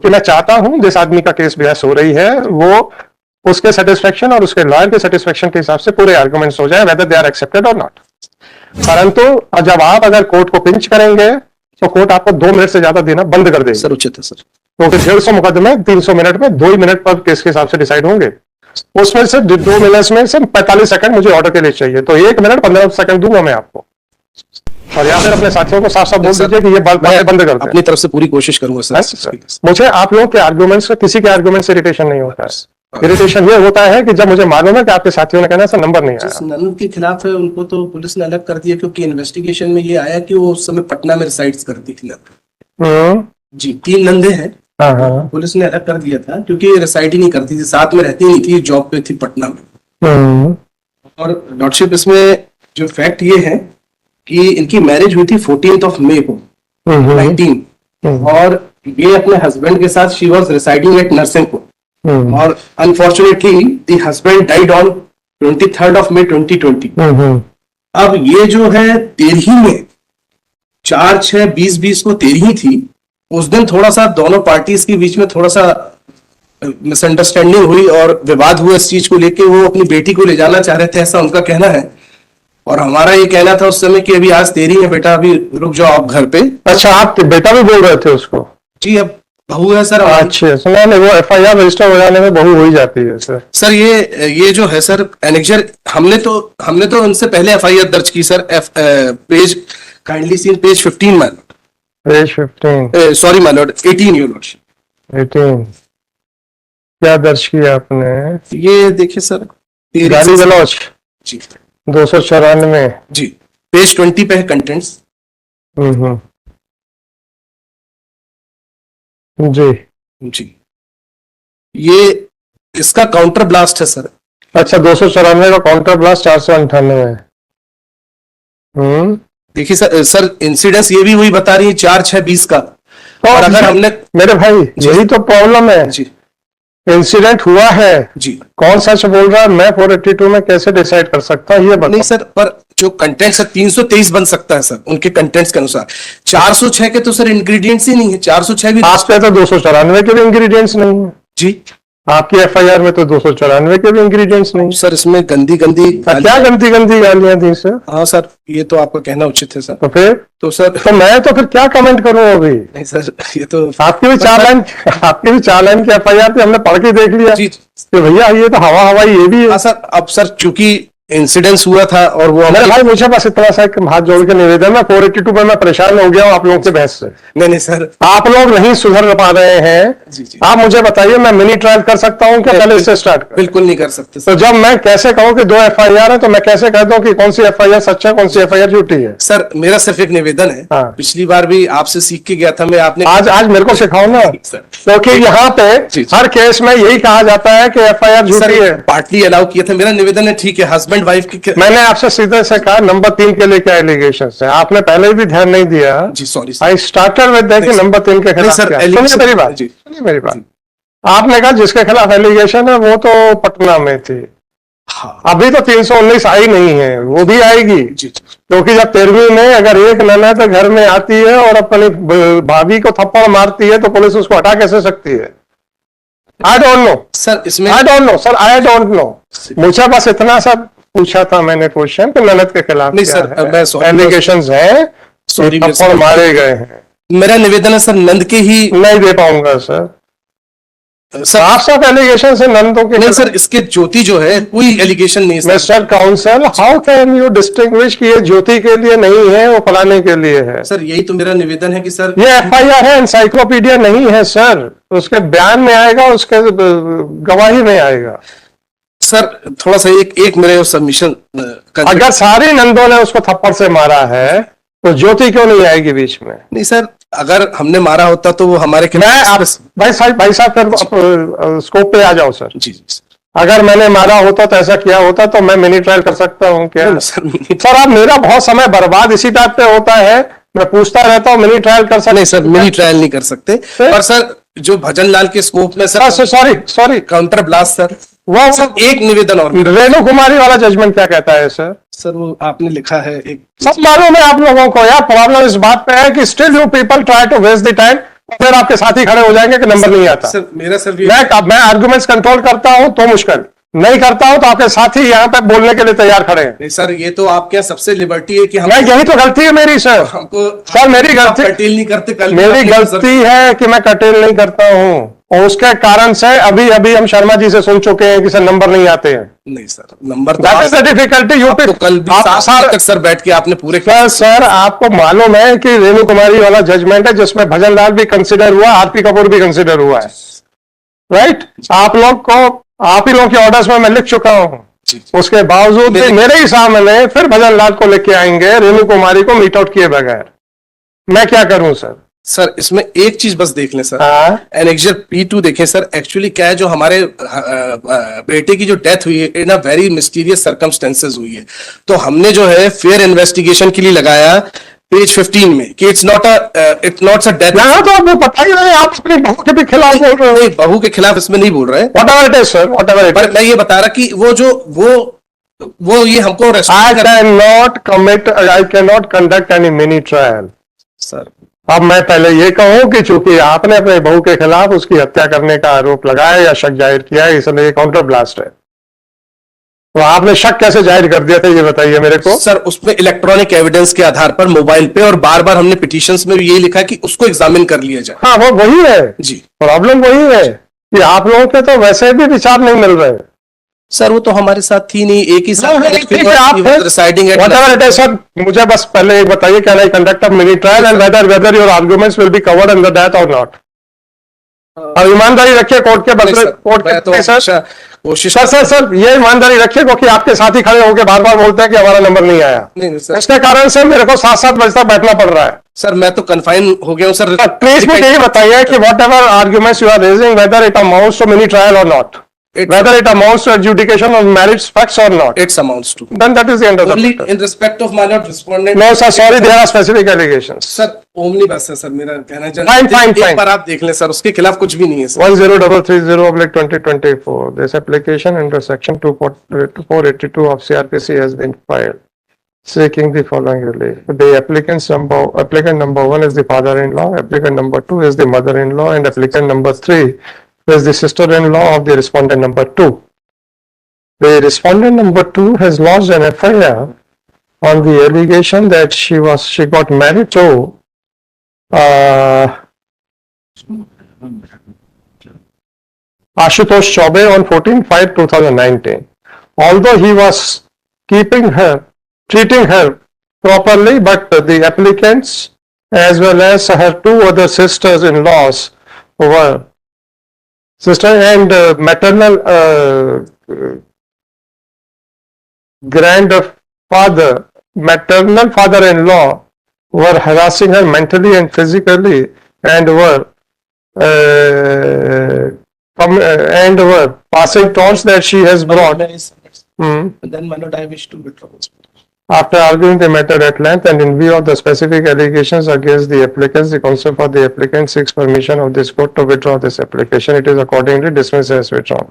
कि मैं चाहता हूं जिस आदमी का केस बहस हो रही है वो उसके सेटिस्फेक्शन और उसके लॉयर के सेटिस्फेक्शन के हिसाब से पूरे आर्गुमेंट्स हो जाए, वेदर दे आर एक्सेप्टेड और नॉट। परंतु जब आप अगर कोर्ट को पिंच करेंगे तो कोर्ट आपको 2 मिनट से ज्यादा देना बंद कर देगी। सर उचित है सर, क्योंकि 150 मुकदमे 300 मिनट में 2 ही मिनट पर केस के हिसाब से डिसाइड होंगे। उसमें से 2 मिनट में से 45 सेकंड मुझे ऑर्डर के लिए चाहिए, तो 1 मिनट 15 सेकंड दूंगा मैं आपको। और या फिर अपने साथियों को साफ साफ बोल दीजिए कि ये बंद कर दें। अपनी तरफ से पूरी कोशिश करूंगा सर। मुझे आप लोगों के आर्गुमेंट्स से, किसी के आर्गुमेंट से इरिटेशन नहीं होता है। इरिटेशन ये होता है कि जब मुझे मालूम है कि आपके साथियों ने कहना सर नंबर नहीं आया। ननद के खिलाफ है उनको तो पुलिस ने अलग कर दिया, क्योंकि इन्वेस्टिगेशन में ये आया कि वो उस समय पटना में रिसाइड्स करती थी। जी 3 नंदे हैं, पुलिस ने अलग कर दिया था क्योंकि रिसाइड ही नहीं करती थी, साथ में रहती नहीं थी, जॉब पे थी पटना में। और लॉर्डशिप इसमें जो फैक्ट ये है कि इनकी मैरिज हुई थी 14 मई को 19, और ये अपने हस्बैंड के साथ she was residing at Narsinghpur, और unfortunately the husband died on 23 May 2020। अब ये जो है 13 में 4-6-20-20 को 13 थी। उस दिन थोड़ा सा दोनों पार्टीज के बीच में थोड़ा सा मिसअंडरस्टैंडिंग हुई और विवाद हुआ इस चीज को लेके। वो अपनी बेटी को ले जाना चाह रहे थे, ऐसा उनका कहना है, और हमारा ये कहना था उस समय कि अभी आज 13 है बेटा, अभी रुक जाओ आप घर पे। अच्छा, आप बेटा भी बोल रहे थे उसको? जी, अब बहू है सर। अच्छा, सुना नहीं, वो FIR रजिस्टर हो जाने में बहू हो ही जाती है सर। सर ये जो है सर एनेक्जर, हमने तो उनसे पहले FIR दर्ज की sir. Page kindly seen page 15 my lord. Page 15, sorry my lord, 18 your lordship. 18 क्या दर्ज किया आपने? ये देखिए सर, गाली गलौज जी 294 जी, पेज 20 पे है कंटेंट्स। जी जी, ये इसका काउंटर ब्लास्ट है सर। अच्छा, 294 का काउंटर ब्लास्ट 498। देखिए सर इंसिडेंस ये भी वही बता रही है 4-6-20 का। और अगर हमने, मेरे भाई यही तो प्रॉब्लम है जी, इंसिडेंट हुआ है जी, कौन सच बोल रहा है मैं 482 में कैसे डिसाइड कर सकता हूँ ये बताओ। नहीं सर, पर जो कंटेंट्स है 323 बन सकता है सर उनके कंटेंट्स के अनुसार। 406 के तो सर इंग्रेडिएंट्स ही नहीं है। 406 भी आप पे तो 294 के भी इंग्रेडिएंट्स नहीं है जी, आपकी FIR में तो 294 के भी इंग्रेडिएंट्स नहीं। सर इसमें गंदी गंदी क्या गंदी गंदी गालियां दी सर? हाँ सर, ये तो आपका कहना उचित है सर। तो फिर तो मैं तो फिर क्या कमेंट करूं अभी? नहीं सर, ये तो आपकी भी 4 लाइन की FIR थी, हमने पढ़ के देख लिया जी, तो भैया ये तो हवाई ये भी है। हाँ सर। अब सर चूंकि इंसिडेंस हुआ था और वो मेरे भाई मुझे बस इतना सा हाथ जोड़ के निवेदन है, 482 पे मैं परेशान हो गया हूँ आप लोगों के बहस से। नहीं सर, आप लोग नहीं सुधर पा रहे हैं। जी, जी। आप मुझे बताइए मैं मिनी ट्रायल कर सकता हूँ क्या पहले इससे स्टार्ट? बिल्कुल नहीं कर सकते तो जब मैं कैसे कहूँ कि 2 FIR है तो मैं कैसे कह दूं कि कौन सी FIR सच है कौन सी FIR झूठी है? सर मेरा सिर्फ एक निवेदन है। हाँ। पिछली बार भी आपसे सीख के गया था मैं, आपने आज मेरे को सिखाओ ना, क्योंकि यहाँ पे हर केस में यही कहा जाता है कि FIR झूठी है। पार्टली अलाउ किया था। मेरा निवेदन है, ठीक है, हस्बैंड वाइफ की मैंने आपसे सीधे से कहा नंबर 3 के लिए क्या एलिगेशन है, आपने पहले भी ध्यान नहीं दिया। जी sorry, I started with that कि नंबर 3 के खिलाफ सर, सुनिए मेरी बात। आपने कहा जिसके खिलाफ एलिगेशन है वो तो पटना में थी। हाँ। अभी तो 319 आई नहीं है, वो भी आएगी, क्योंकि जब 13वीं में अगर एक ननद घर में आती है और अपनी भाभी को थप्पड़ मारती है तो पुलिस उसको हटा कैसे सकती है? आई डोंट नो सर, इसमें I don't know sir, I don't know. मुझे बस इतना सा पूछा था मैंने क्वेश्चन कि ननद के खिलाफ नहीं सर, एलिगेशंस हैं, थप्पड़ मारे गए हैं। मेरा निवेदन है सर, नंद के ही नहीं दे पाऊंगा सर, साफ एलिगेशन से नंदों के नहीं सर, इसके ज्योति जो है कोई एलिगेशन नहीं है। Mister council, how can you distinguish कि ये ज्योति के लिए नहीं है वो फलाने के लिए है? सर यही तो मेरा निवेदन है कि सर ये FIR है, एनसाइक्लोपीडिया नहीं है सर, उसके बयान में आएगा, उसके गवाही में आएगा। सर थोड़ा सा एक मेरे सबमिशन, अगर सारी नंदों ने उसको थप्पड़ से मारा है तो ज्योति क्यों नहीं आएगी बीच में? नहीं सर, अगर हमने मारा होता तो वो हमारे भाई साहब फिर स्कोप पे आ जाओ सर। जी अगर मैंने मारा होता तो ऐसा किया होता तो मैं मिनी ट्रायल कर सकता हूँ क्या? सर अब मेरा बहुत समय बर्बाद इसी टाइप पे होता है, मैं पूछता रहता हूँ मिनी ट्रायल कर सकते? नहीं सर, मिनी ट्रायल नहीं कर सकते। पर सर जो भजन लाल के स्कोप में sir, sorry counter blast sir, वो एक निवेदन और, रेणु कुमारी वाला जजमेंट क्या कहता है सर? सर वो आपने लिखा है एक, सब मालूम है आप लोगों को यार, प्रॉब्लम इस बात पे है कि still you people try to waste the time फिर आपके साथी खड़े हो जाएंगे कि नंबर नहीं आता। सर मेरा सर मैं आर्गुमेंट्स कंट्रोल करता हूं तो मुश्किल, नहीं करता हूं तो आपके साथी यहाँ पे बोलने के लिए तैयार खड़े हैं। नहीं सर, ये तो आपके यहाँ सबसे लिबर्टी है कि हम मैं, यही तो गलती है मेरी सर। हमको सर मेरी गलती, कटेल नहीं करते। कल मेरी गलती है कि मैं कटेल नहीं करता हूं, और उसके कारण से अभी अभी हम शर्मा जी से सुन चुके हैं कि सर नंबर नहीं आते हैं। नहीं sir, number that is the difficulty. UP तो कल भी 7 तक सर बैठ के आपने पूरे सर आपको मालूम है कि रेणु कुमारी वाला जजमेंट है जिसमें भजन लाल भी कंसिडर हुआ, आरपी कपूर भी कंसिडर हुआ है, राइट? आप लोग को, आप ही लोग के ऑर्डर्स में मैं लिख चुका हूं, उसके बावजूद भी मेरे ही सामने फिर भजन लाल को लेके आएंगे रेणु कुमारी को मीट आउट किए बगैर। मैं क्या करूं सर? सर इसमें एक चीज बस देख लें सर, हाँ? एनेक्जर P2 देखें सर। एक्चुअली क्या है, जो हमारे बेटे की जो डेथ हुई है इन अ वेरी मिस्टीरियस सर्कमस्टेंसेस हुई है, तो हमने जो है फेयर इन्वेस्टिगेशन के लिए लगाया पेज 15 में कि इट्स नॉट अ डेथ। यहाँ तो आपको पता ही नहीं, आप अपनी बहू के भी खिलाफ बोल रहे हो। नहीं, बहू के खिलाफ इसमें नहीं बोल रहे, Whatever it is, sir, whatever it पर is. मैं ये बता रहा कि वो ये हमको I cannot conduct any mini trial. Sir अब मैं पहले ये कहूं कि चूंकि आपने अपने बहू के खिलाफ उसकी हत्या करने का आरोप लगाया या शक जाहिर किया है, इसलिए काउंटर ब्लास्ट है। तो आपने शक कैसे जाहिर कर दिया था, ये बताइए मेरे को। सर उसमें इलेक्ट्रॉनिक एविडेंस के आधार पर मोबाइल पे, और बार बार हमने पिटीशंस में भी यही लिखा कि उसको एग्जामिन कर लिया जाए। हाँ, वो वही है जी, प्रॉब्लम, वही है कि आप लोगों के तो वैसे भी विचार नहीं मिल रहे। सर वो तो हमारे साथ थी नहीं, एक ही साथ रिसाइडिंग एट सर। मुझे बस पहले एक बताइए, can I conduct a mini trial and whether your arguments will be covered in the death और नॉट? और ईमानदारी रखिए कोर्ट के बदले, कोर्ट के सर कोशिश सर ये ईमानदारी रखिए, क्योंकि आपके साथी खड़े होकर बार बार बोलते हैं कि हमारा नंबर नहीं आया। नहीं सर, इसके कारण से मेरे को 7-7 बजे तक बैठना पड़ रहा है। सर मैं तो कन्फाइन हो गया हूँ सर। प्लीज मुझे ये बताइए कि what arguments you are raising, whether it amounts to mini trial और not, whether it amounts to adjudication of marriage facts or not, it amounts to, then that is the end of only the matter. in respect of my not respondent. No sir, sorry, there are specific allegations. Sir omni बस है sir, मेरा कहना चाहता Fine. एक बार आप देख लें sir, उसके खिलाफ कुछ भी नहीं है sir. 10330/2024 this application under section 482 of CRPC has been filed seeking the following relief. The applicant number 1 is the father-in-law, applicant number 2 is the mother-in-law, and applicant number 3 is the sister-in-law of the respondent number 2. The respondent number 2 has lodged an FIR on the allegation that she got married to Ashutosh Chaubey on 14/5/2019. Although he was treating her properly, but the applicants as well as her 2 other sisters-in-laws were and maternal maternal father-in-law were harassing her mentally and physically, and were passing taunts that she has brought. Then my lord, I wish to withdraw. After arguing the matter at length and in view of the specific allegations against the applicants, the counsel for the applicant seeks permission of this court to withdraw this application. It is accordingly dismissed as withdrawn.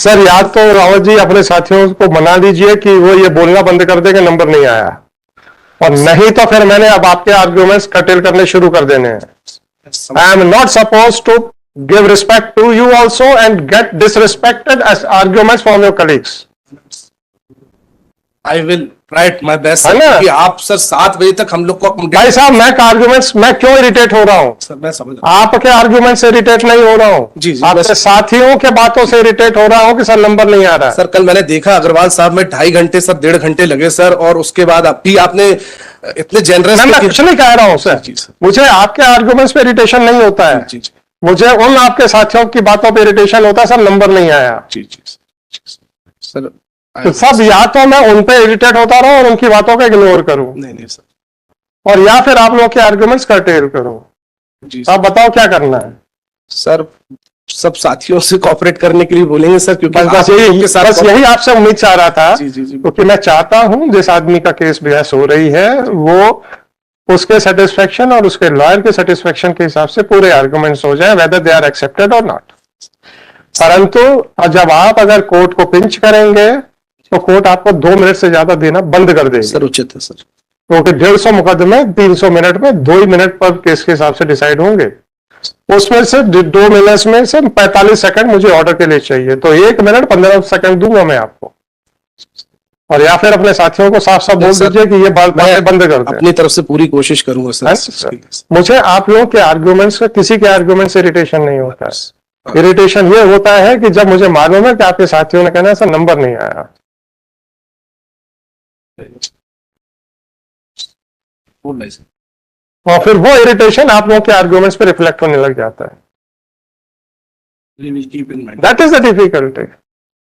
Sir या तो रावत जी अपने साथियों को मना लीजिए कि वो ये बोलना बंद कर दे कि नंबर नहीं आया, और नहीं तो फिर मैंने अब आपके आर्ग्यूमेंट्स कटेल करने शुरू कर देने हैं। I am not supposed to give respect to you also and get disrespected as arguments from your colleagues. I will try my best है ना? कि आप सर 7 बजे तक हम लोग को भाई साहब, मैं आर्ग्यूमेंट्स, मैं क्यों इरिटेट हो रहा हूँ? सर मैं समझ आपके आर्ग्यूमेंट से इरिटेट नहीं हो रहा हूँ, जी, आपके साथियों के बातों से इरिटेट हो रहा हूँ कि सर नंबर नहीं आ रहा है। सर कल मैंने देखा अग्रवाल साहब में 2.5 घंटे सर 1.5 घंटे लगे सर, और उसके बाद आपने इतने जेनरस। मैं कुछ नहीं कह रहा हूँ सर, मुझे आपके आर्ग्यूमेंट्स पे इरिटेशन नहीं होता है, मुझे उन आपके साथियों की बातों पे इरिटेशन होता है, सर नंबर नहीं आया। सर तो सब या तो मैं उन पे इरिटेट होता रहूं और उनकी बातों को इग्नोर करूं, नहीं सर, और या फिर आप लोग के आर्गुमेंट्स कर्टेल करूं। जी आप बताओ क्या करना है? सर सब साथियों से कोऑपरेट करने के लिए बोलेंगे सर, क्योंकि बस यही आपसे उम्मीद चाह रहा था, क्योंकि मैं चाहता हूं जिस आदमी का केस बहस हो रही है वो उसके सेटिस्फेक्शन और उसके लॉयर के सेटिस्फेक्शन के हिसाब से पूरे आर्गुमेंट्स हो जाए, वेदर दे आर एक्सेप्टेड और नॉट। परंतु जब आप अगर कोर्ट को पिंच करेंगे तो कोर्ट आपको 2 मिनट से ज्यादा देना बंद कर देगी। सर उचित है सर, क्योंकि 150 मुकदमे 300 मिनट में 2 ही मिनट पर केस के हिसाब से डिसाइड होंगे। उसमें से 2 मिनट्स में से 45 सेकंड मुझे ऑर्डर के लिए चाहिए, तो 1 मिनट 15 सेकंड दूंगा मैं आपको। और या फिर अपने साथियों को साफ साफ बोल सर, दीजिए कि ये बातें बंद कर दें। अपनी तरफ से पूरी कोशिश करूंगा है सर। सर। मुझे आप लोगों के आर्ग्यूमेंट्स का, किसी के आर्ग्यूमेंट से इरिटेशन नहीं होता है। इरिटेशन ये होता है कि जब मुझे मालूम है कि आपके साथियों ने कहना है सर नंबर नहीं आया। और फिर वो इरिटेशन आप लोगों के आर्ग्यूमेंट्स पे रिफ्लेक्ट होने लग जाता है। That is the difficulty.